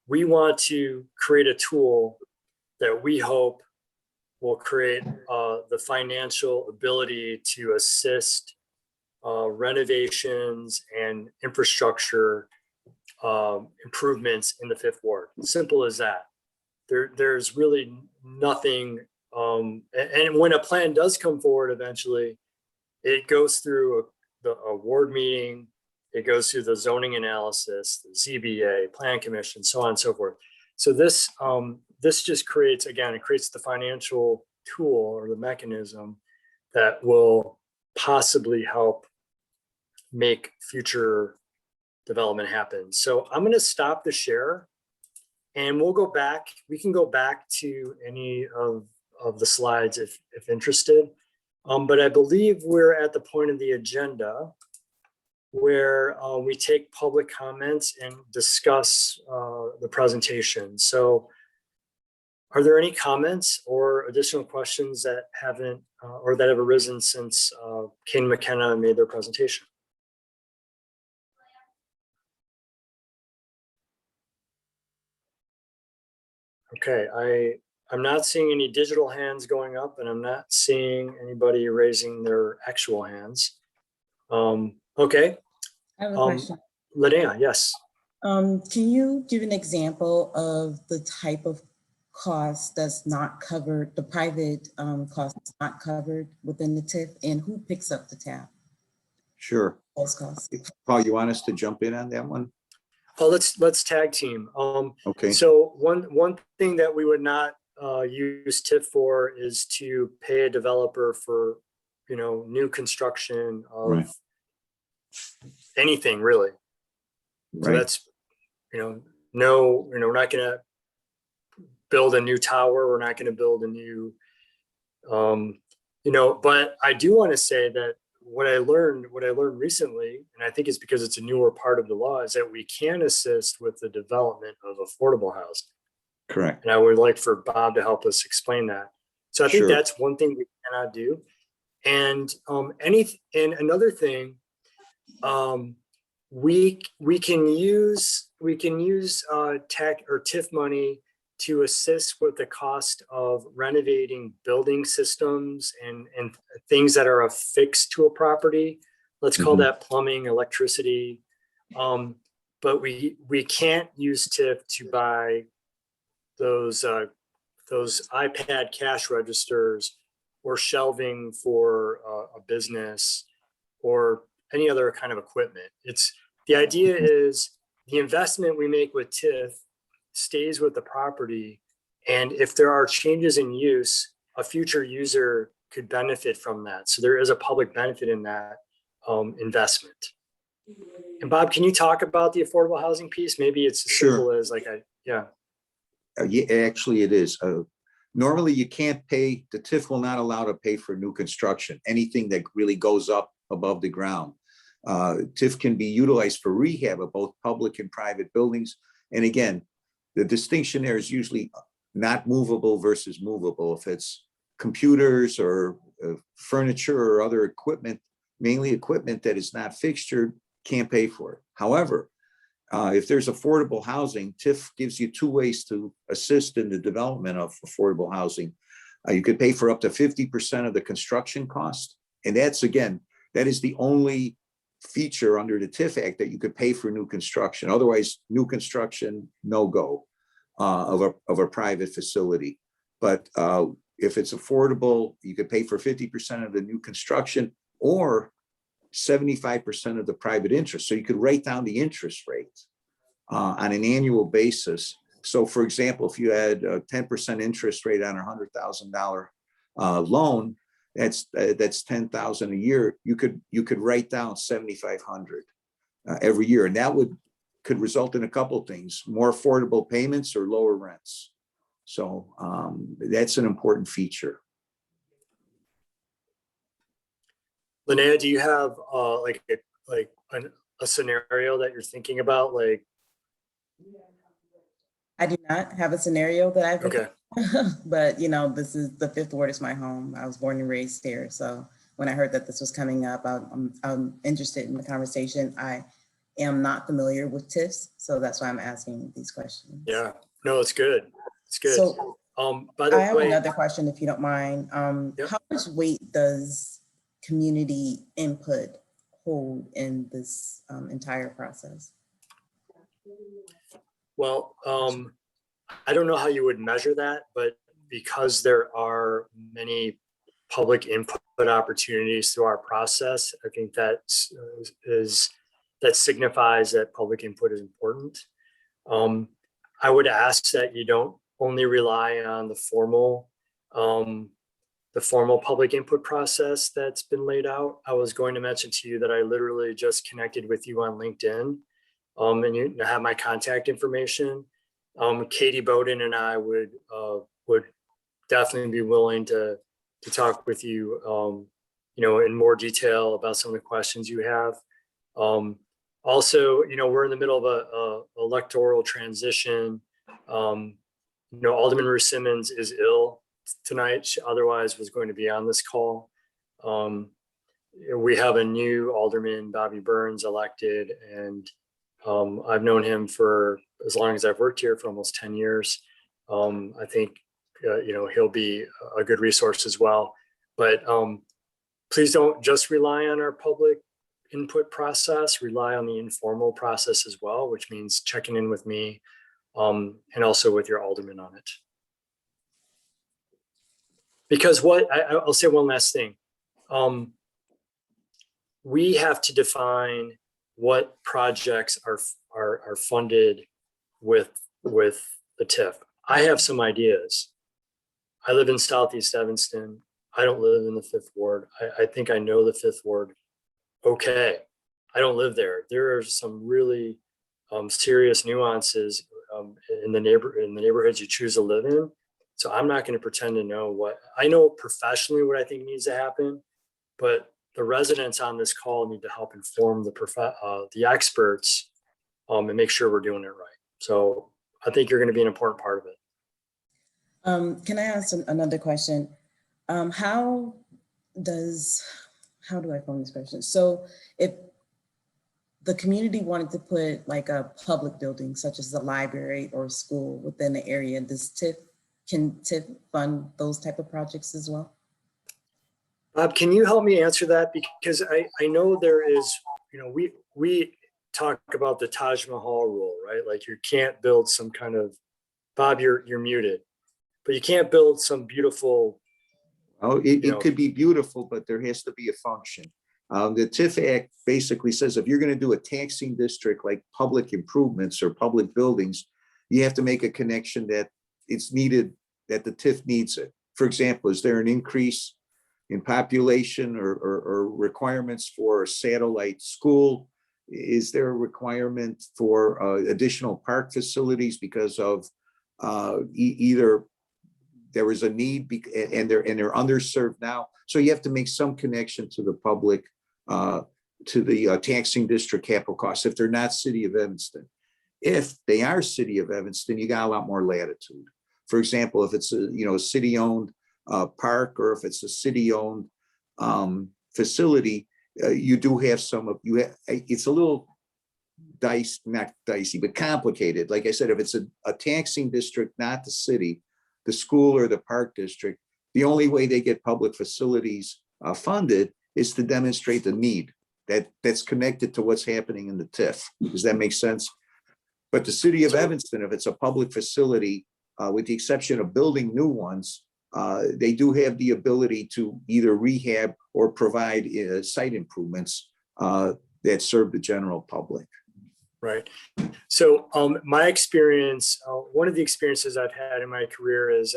We want to create a tool that we hope will create the financial ability to assist renovations and infrastructure improvements in the Fifth Ward. Simple as that. There's really nothing. And when a plan does come forward eventually, it goes through a ward meeting, it goes through the zoning analysis, the ZBA, plan commission, so on and so forth. So this just creates the financial tool or the mechanism that will possibly help make future development happen. So I'm going to stop the share and we'll go back. We can go back to any of the slides if interested. But I believe we're at the point of the agenda where we take public comments and discuss the presentation. So are there any comments or additional questions that haven't or that have arisen since Kane McKenna made their presentation? Okay, I'm not seeing any digital hands going up and I'm not seeing anybody raising their actual hands. Okay. I have a question. Linnea, yes. Can you give an example of the type of cost that's not covered, the private cost that's not covered within the TIF, and who picks up the tab? Sure. Those costs. Paul, you want us to jump in on that one? Oh, let's tag team. Okay. So one thing that we would not use TIF for is to pay a developer for, new construction of Right. anything really. So Right. that's, no, we're not going to build a new tower. We're not going to build a new, but I do want to say that what I learned recently, and I think it's because it's a newer part of the law, is that we can assist with the development of affordable housing. Correct. And I would like for Bob to help us explain that. So I think Sure. that's one thing we cannot do. And another thing, we can use tech or TIF money to assist with the cost of renovating building systems and things that are affixed to a property. Let's call Mhm. that plumbing, electricity. But we can't use TIF to buy those iPad cash registers or shelving for a business or any other kind of equipment. The idea is the investment we make with TIF stays with the property. And if there are changes in use, a future user could benefit from that. So there is a public benefit in that investment. And Bob, can you talk about the affordable housing piece? Maybe it's as Sure. simple as yeah. Yeah, actually it is. Normally you can't pay, the TIF will not allow to pay for new construction, anything that really goes up above the ground. TIF can be utilized for rehab of both public and private buildings. And again, the distinction there is usually not movable versus movable. If it's computers or furniture or other equipment, mainly equipment that is not fixtured, can't pay for it. However, if there's affordable housing, TIF gives you two ways to assist in the development of affordable housing. You could pay for up to 50% of the construction cost. And that's, again, that is the only feature under the TIF Act that you could pay for new construction. Otherwise, new construction, no go of a private facility. But if it's affordable, you could pay for 50% of the new construction or 75% of the private interest. So you could write down the interest rate on an annual basis. So for example, if you had a 10% interest rate on a $100,000 loan, that's $10,000 a year. You could write down $7,500 every year, and that could result in a couple of things: more affordable payments or lower rents. So that's an important feature. Linnea, do you have a scenario that you're thinking about? I do not have a scenario that I've, Okay. but this is the Fifth Ward is my home. I was born and raised there. So when I heard that this was coming up, I'm interested in the conversation. I am not familiar with TIFs, so that's why I'm asking these questions. Yeah, no, it's good. It's good. So by the I have way, another question, if you don't mind. Yep. How much weight does community input hold in this entire process? well, I don't know how you would measure that, but because there are many public input opportunities through our process, I think that signifies that public input is important. I would ask that you don't only rely on the formal formal public input process that's been laid out. I was going to mention to you that I literally just connected with you on LinkedIn, and you have my contact information. Katie Bowden and I would definitely be willing to talk with you, in more detail about some of the questions you have. Also, we're in the middle of a electoral transition. Alderman Ruth Simmons is ill tonight. She otherwise was going to be on this call. We have a new alderman, Bobby Burns, elected, and I've known him for as long as I've worked here, for almost 10 years. I think, he'll be a good resource as well. But please don't just rely on our public input process, rely on the informal process as well, which means checking in with me and also with your alderman on it. Because I'll say one last thing. We have to define what projects are funded with the TIF. I have some ideas. I live in Southeast Evanston. I don't live in the 5th Ward. I think I know the 5th Ward okay. I don't live there. There are some really serious nuances in the neighborhoods you choose to live in. So I'm not going to pretend to know what I know professionally what I think needs to happen, but the residents on this call need to help inform the experts and make sure we're doing it right. So I think you're going to be an important part of it. Can I ask another question? How do I form this question? So if the community wanted to put like a public building, such as a library or school within the area, can TIF fund those type of projects as well? Bob, can you help me answer that? Because I know there is, we talk about the Taj Mahal rule, right? Like you can't build some kind of, Bob, you're muted, but you can't build some beautiful. Oh, it could be beautiful, but there has to be a function. The TIF Act basically says if you're going to do a taxing district like public improvements or public buildings, you have to make a connection that it's needed, that the TIF needs it. For example, is there an increase in population or requirements for a satellite school? Is there a requirement for additional park facilities because of either there was a need and they're underserved now? So you have to make some connection to the public, to the taxing district capital costs if they're not City of Evanston. If they are City of Evanston, you got a lot more latitude. For example, if it's a city-owned park, or if it's a city-owned facility, you do have some of it's a little not dicey, but complicated. Like I said, if it's a taxing district, not the city, the school or the park district, the only way they get public facilities funded is to demonstrate the need that's connected to what's happening in the TIF. Does that make sense? But the City of Evanston, if it's a public facility, with the exception of building new ones, they do have the ability to either rehab or provide site improvements that serve the general public. Right. So my experience, one of the experiences I've had in my career is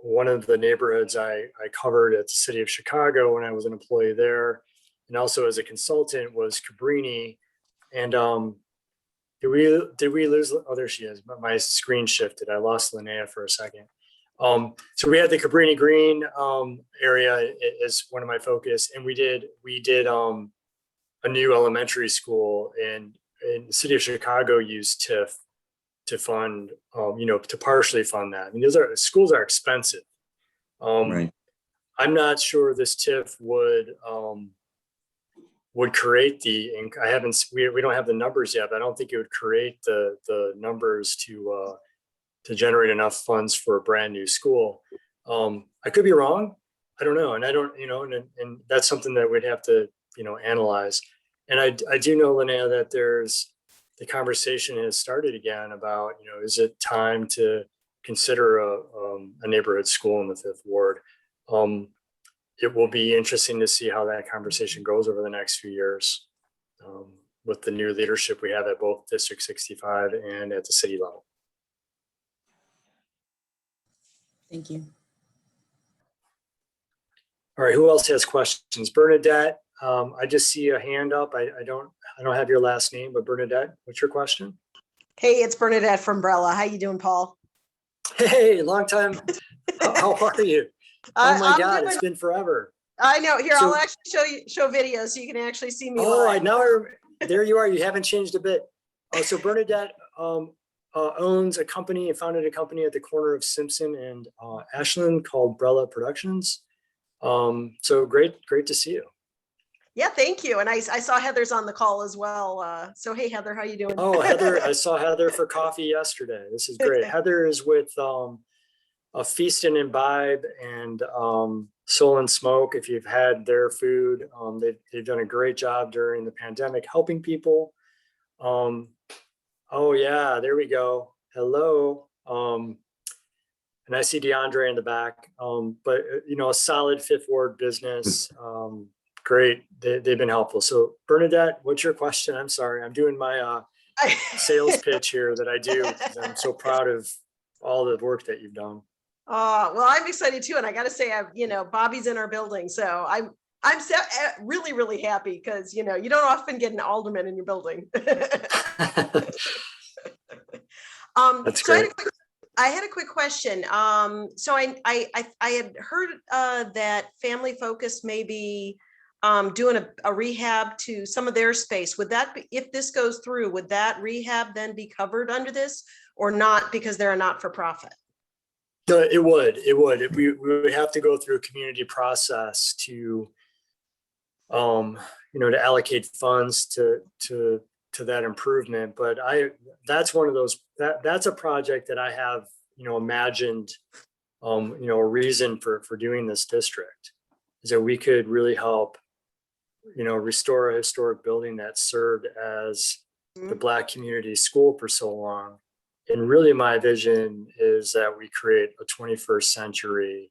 one of the neighborhoods I covered at the City of Chicago when I was an employee there, and also as a consultant, was Cabrini. And did we lose? Oh, there she is. But my screen shifted. I lost Linnea for a second. So we had the Cabrini Green area as one of my focus, and we did a new elementary school, and the City of Chicago used TIF to fund, to partially fund that. I mean, schools are expensive. Right. I'm not sure this TIF would create we don't have the numbers yet, but I don't think it would create the numbers to generate enough funds for a brand new school. I could be wrong. I don't know. And I don't, and that's something that we'd have to, analyze. And I do know, Linnea, that the conversation has started again about, is it time to consider a neighborhood school in the 5th Ward? It will be interesting to see how that conversation goes over the next few years with the new leadership we have at both District 65 and at the city level. Thank you. All right, who else has questions? Bernadette, I just see a hand up. I don't have your last name, but Bernadette, what's your question? Hey, it's Bernadette from Brella. How you doing, Paul? Hey, long time. How are you? Oh my I'm God, doing- it's been forever. I know. Here, So- I'll actually show videos so you can actually see me. Oh, live. there you are. You haven't changed a bit. So Bernadette owns a company and founded a company at the corner of Simpson and Ashland called Brella Productions. So great to see you. Yeah, thank you. And I saw Heather's on the call as well. So hey, Heather, how you doing? Oh, Heather, I saw Heather for coffee yesterday. This is great. Heather is with a Feast and Imbibe and Soul and Smoke. If you've had their food, they've done a great job during the pandemic helping people. Oh yeah, there we go. Hello. And I see DeAndre in the back. But a solid Fifth Ward business. Great. They've been helpful. So Bernadette, what's your question? I'm sorry. I'm doing my sales pitch here that I do because I'm so proud of all the work that you've done. Well, I'm excited too. And I got to say, Bobby's in our building. So I'm really, really happy because, you don't often get an alderman in your building. That's So great. I had a quick question. So I had heard that Family Focus may be doing a rehab to some of their space. Would that be, if this goes through, would that rehab then be covered under this or not because they're a not-for-profit? No, it would. We would have to go through a community process to, to allocate funds to that improvement. But that's one of those, that's a project that I have, imagined, a reason for doing this district is that we could really help, restore a historic building that served as the Black community school for so long. And really my vision is that we create a 21st century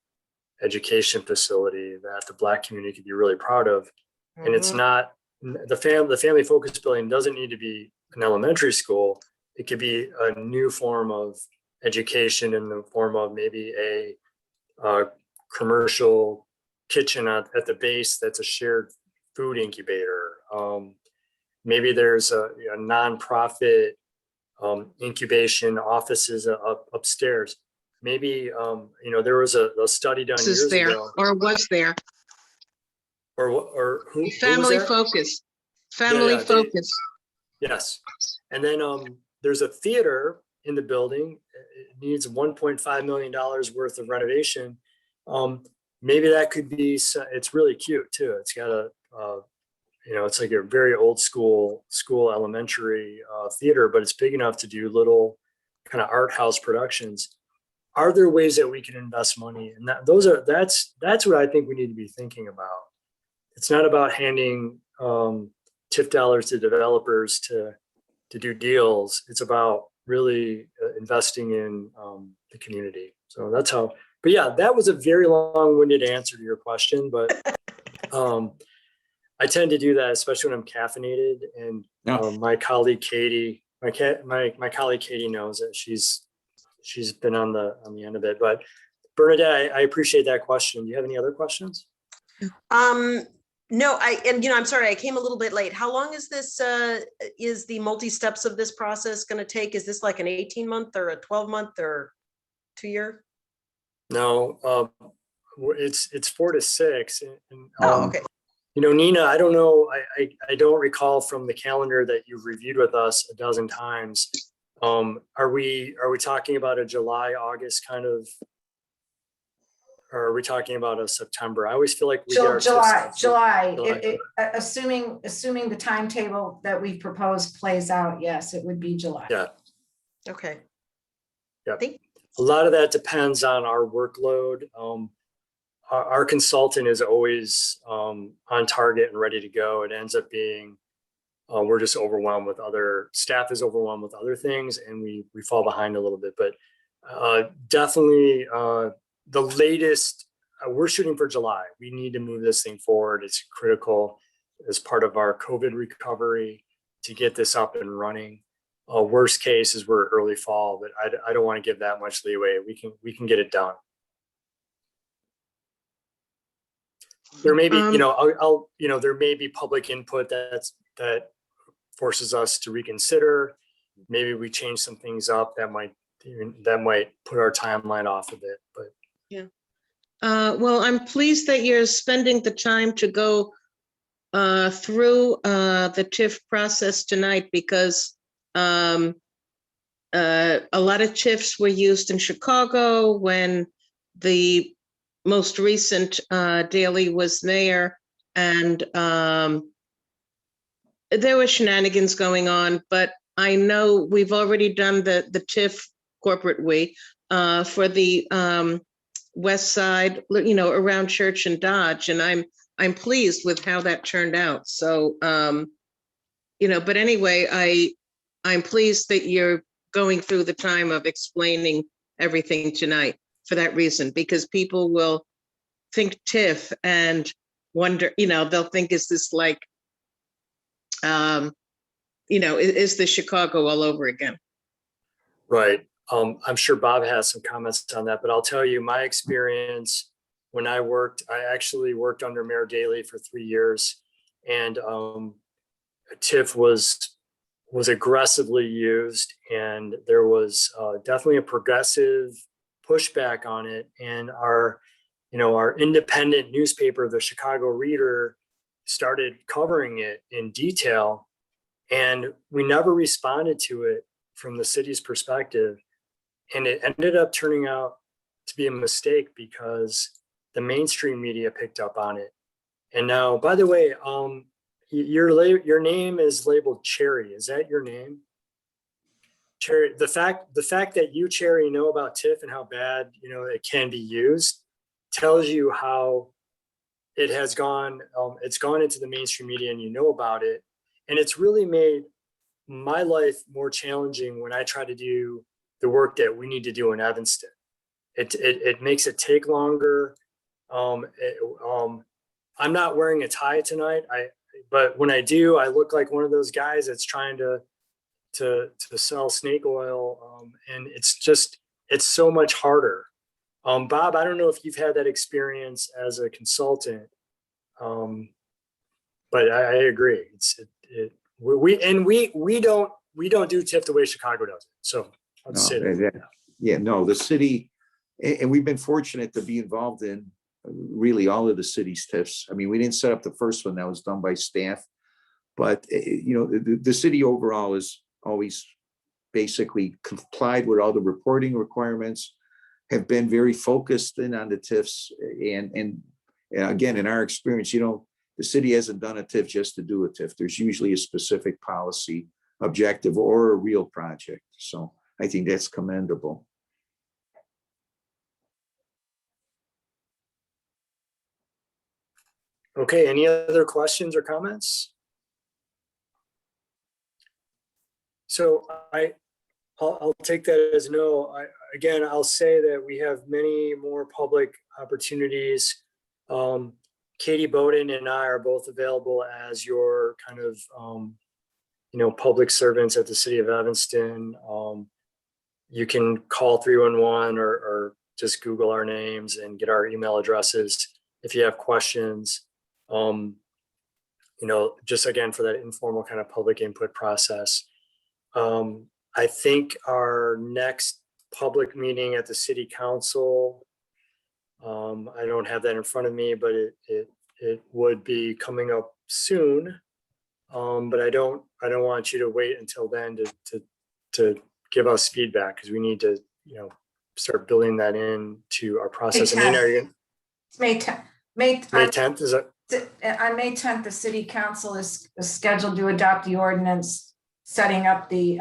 education facility that the Black community could be really proud of. And it's not, the family focus building doesn't need to be an elementary school. It could be a new form of education in the form of maybe a commercial kitchen at the base that's a shared food incubator. Maybe there's a nonprofit incubation offices upstairs. Maybe there was a study done This years is there ago. or was there. Or who was Family there? Focus. Family yeah, Focus. Yes. And then there's a theater in the building. It needs $1.5 million worth of renovation. Maybe that could be, it's really cute too. It's got it's like a very old school elementary theater, but it's big enough to do little kind of art house productions. Are there ways that we can invest money? And that's what I think we need to be thinking about. It's not about handing TIF dollars to developers to do deals. It's about really investing in the community. So that's how, but yeah, that was a very long-winded answer to your question, but I tend to do that, especially when I'm caffeinated. And my colleague Katie, my colleague Katie knows that she's been on the end of it. But Bernadette, I appreciate that question. Do you have any other questions? No, I'm sorry, I came a little bit late. How long is this, is the multi-steps of this process going to take? Is this like an 18-month or a 12-month or 2-year? No, it's 4 to 6. And, Okay. Nina, I don't know. I don't recall from the calendar that you've reviewed with us a dozen times. Are we talking about a July, August kind of? Or are we talking about a September? I always feel like we get our July. July. Assuming the timetable that we proposed plays out, yes, it would be July. Yeah. Okay. Yeah. A lot of that depends on our workload. Our consultant is always on target and ready to go. It ends up being we're just overwhelmed with staff is overwhelmed with other things, and we fall behind a little bit. But definitely. The latest, we're shooting for July. We need to move this thing forward. It's critical as part of our COVID recovery to get this up and running. Worst case is we're early fall, but I don't want to give that much leeway. We can get it done. There may be, Um, there may be public input that forces us to reconsider. Maybe we change some things up that might put our timeline off a bit, but. Well, I'm pleased that you're spending the time to go through the TIF process tonight, because a lot of TIFs were used in Chicago when the most recent Daley was mayor, and there were shenanigans going on, but I know we've already done the TIF corporate way for the west side, around Church and Dodge, and I'm pleased with how that turned out. So, but anyway, I'm pleased that you're going through the time of explaining everything tonight for that reason, because people will think TIF and wonder, they'll think, is this like, is the Chicago all over again? Right. I'm sure Bob has some comments on that, but I'll tell you my experience when I actually worked under Mayor Daley for 3 years, and TIF was aggressively used, and there was definitely a progressive pushback on it. And our independent newspaper, the Chicago Reader, started covering it in detail, and we never responded to it from the city's perspective. And it ended up turning out to be a mistake because the mainstream media picked up on it. And now, by the way, your name is labeled Cherry. Is that your name? Cherry. The fact that you, Cherry, know about TIF and how bad it can be used tells you how it has gone. It's gone into the mainstream media, and you know about it. And it's really made my life more challenging when I try to do the work that we need to do in Evanston. It makes it take longer. I'm not wearing a tie tonight. But when I do, I look like one of those guys that's trying to sell snake oil, and it's so much harder. Bob, I don't know if you've had that experience as a consultant, but I agree. We don't do TIF the way Chicago does it. So I'll say that. Yeah, no, the city, and we've been fortunate to be involved in really all of the city's TIFs. I mean, we didn't set up the first one, that was done by staff, but the city overall is always basically complied with all the reporting requirements, have been very focused in on the TIFs, and again, in our experience, the city hasn't done a TIF just to do a TIF. There's usually a specific policy objective or a real project. So I think that's commendable. Okay, any other questions or comments? So I'll take that as no. Again, I'll say that we have many more public opportunities. Katie Bowden and I are both available as your kind of, public servants at the City of Evanston. You can call 311 or just Google our names and get our email addresses if you have questions. Just again, for that informal kind of public input process. I think our next public meeting at the City Council, I don't have that in front of me, but it would be coming up soon. But I don't want you to wait until then to give us feedback, because we need to, start building that into our process. May 10th. Are you It's May 10th. May 10th? Is that? On May 10th, the city council is scheduled to adopt the ordinance setting up the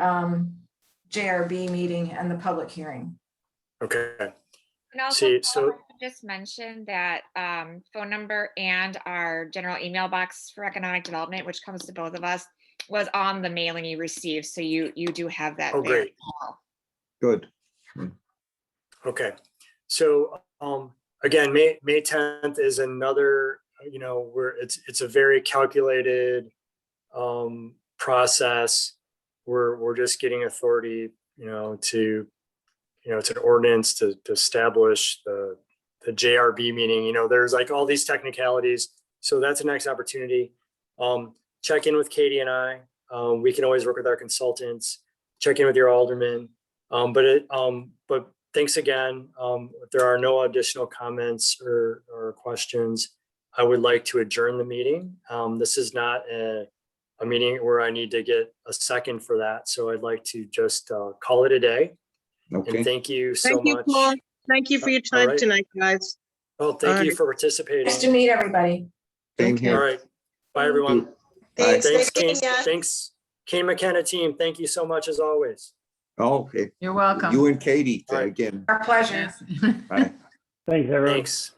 JRB meeting and the public hearing. Okay. And also, So just mention that phone number and our general email box for economic development, which comes to both of us, was on the mailing you received. So you do have that. Oh, there great. as well. Good. Okay. So again, May 10th is another, where it's a very calculated process. We're just getting authority, to it's an ordinance to establish the JRB meeting. You know, there's like all these technicalities. So that's a next opportunity. Check in with Katie and I. We can always work with our consultants, check in with your alderman. But thanks again. If there are no additional comments or questions, I would like to adjourn the meeting. This is not a meeting where I need to get a second for that. So I'd like to just call it a day. Okay. And thank you so Thank you, much. Paul. Thank you for your All time right. tonight, guys. Oh, thank you Alright. for participating. Nice to meet everybody. Same Okay. All here. right. Bye, everyone. Thanks, Thanks, Kate. Kane. Thanks, Kane McKenna team. Thank you so much as always. Oh, okay. You're welcome. You and Katie All right. again. Our pleasure. Yes. Bye. Thanks.